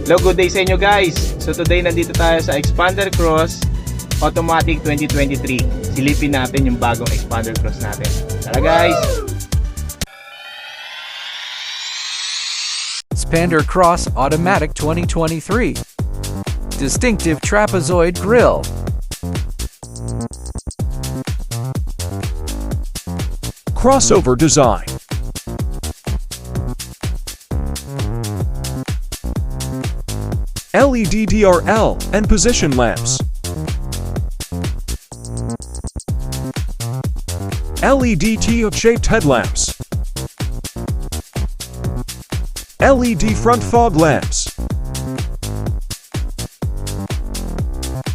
Hello, good day sa inyo guys. So today nandito tayo sa Xpander Cross Automatic 2023. Silipin natin yung bagong Xpander Cross natin. Tara guys! Xpander Cross Automatic 2023. Distinctive trapezoid grille. Crossover design. LED DRL and position lamps. LED T-shaped headlamps. LED front fog lamps.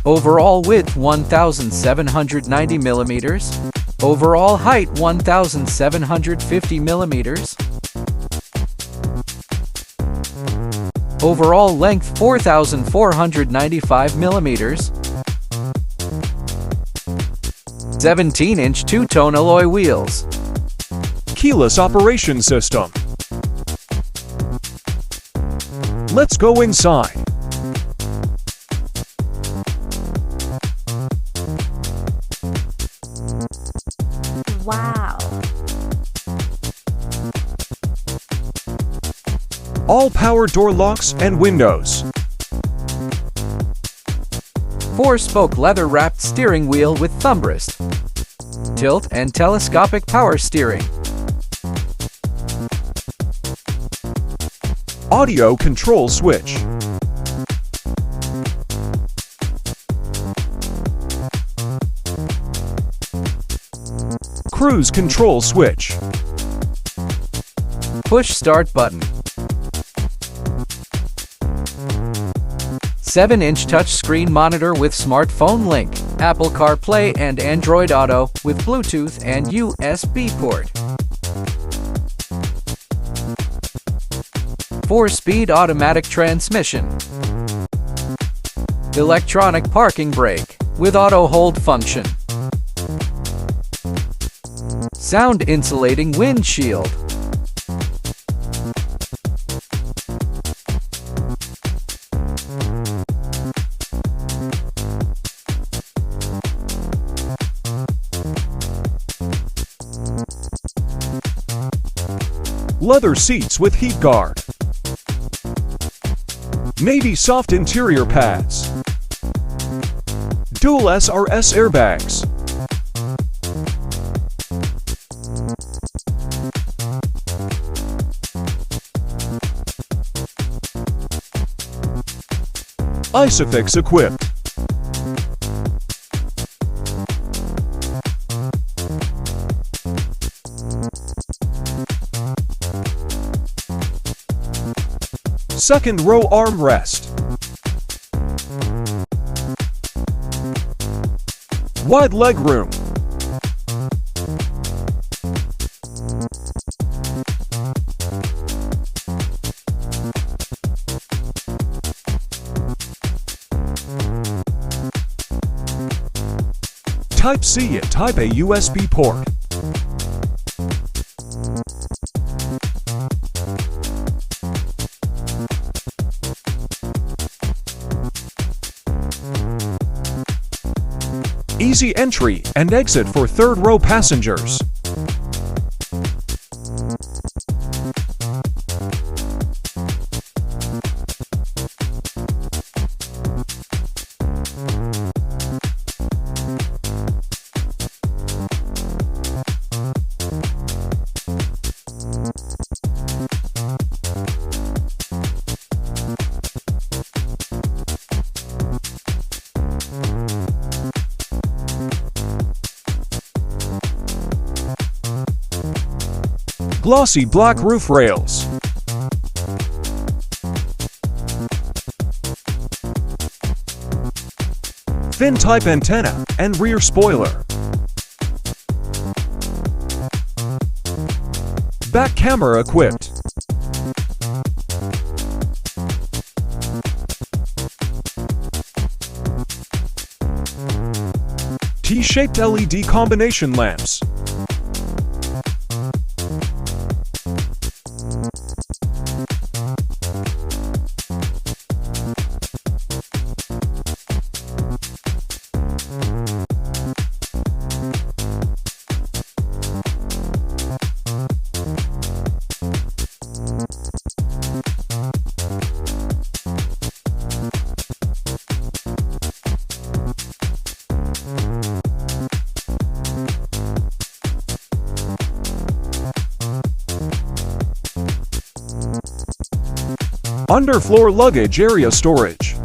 Overall width 1,790 millimeters. Overall height 1,750 millimeters. Overall length 4,495 millimeters. 17-inch two-tone alloy wheels. Keyless operation system. Let's go inside. Wow! All power door locks and windows. 4-spoke leather-wrapped steering wheel with thumb rest. Tilt and telescopic power steering. Audio control switch. Cruise control switch. Push start button. 7-inch touchscreen monitor with smartphone link, Apple CarPlay and Android Auto with Bluetooth and USB port. 4-speed automatic transmission. Electronic parking brake with auto hold function. Sound insulating windshield. Leather seats with heat guard. Navy soft interior pads. Dual SRS airbags. Isofix equipped. Second row armrest. Wide leg room. Type C and Type A USB port. Easy entry and exit for third row passengers. Glossy black roof rails. Fin type antenna and rear spoiler. Back camera equipped. T-shaped LED combination lamps. Underfloor luggage area storage.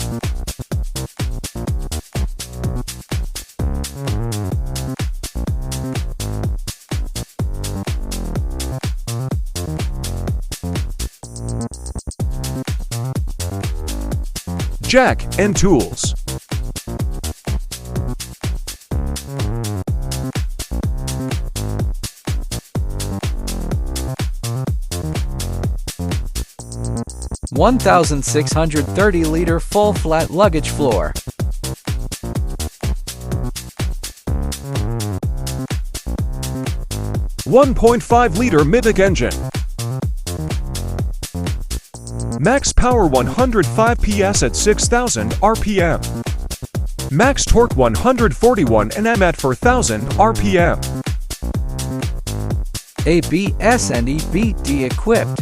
Jack and tools. (1,630-liter full flat luggage floor). (1.5-liter Mitsubishi engine. Max power 105 PS at 6,000 RPM. Max torque 141 Nm at 4,000 RPM. ABS and EBD equipped.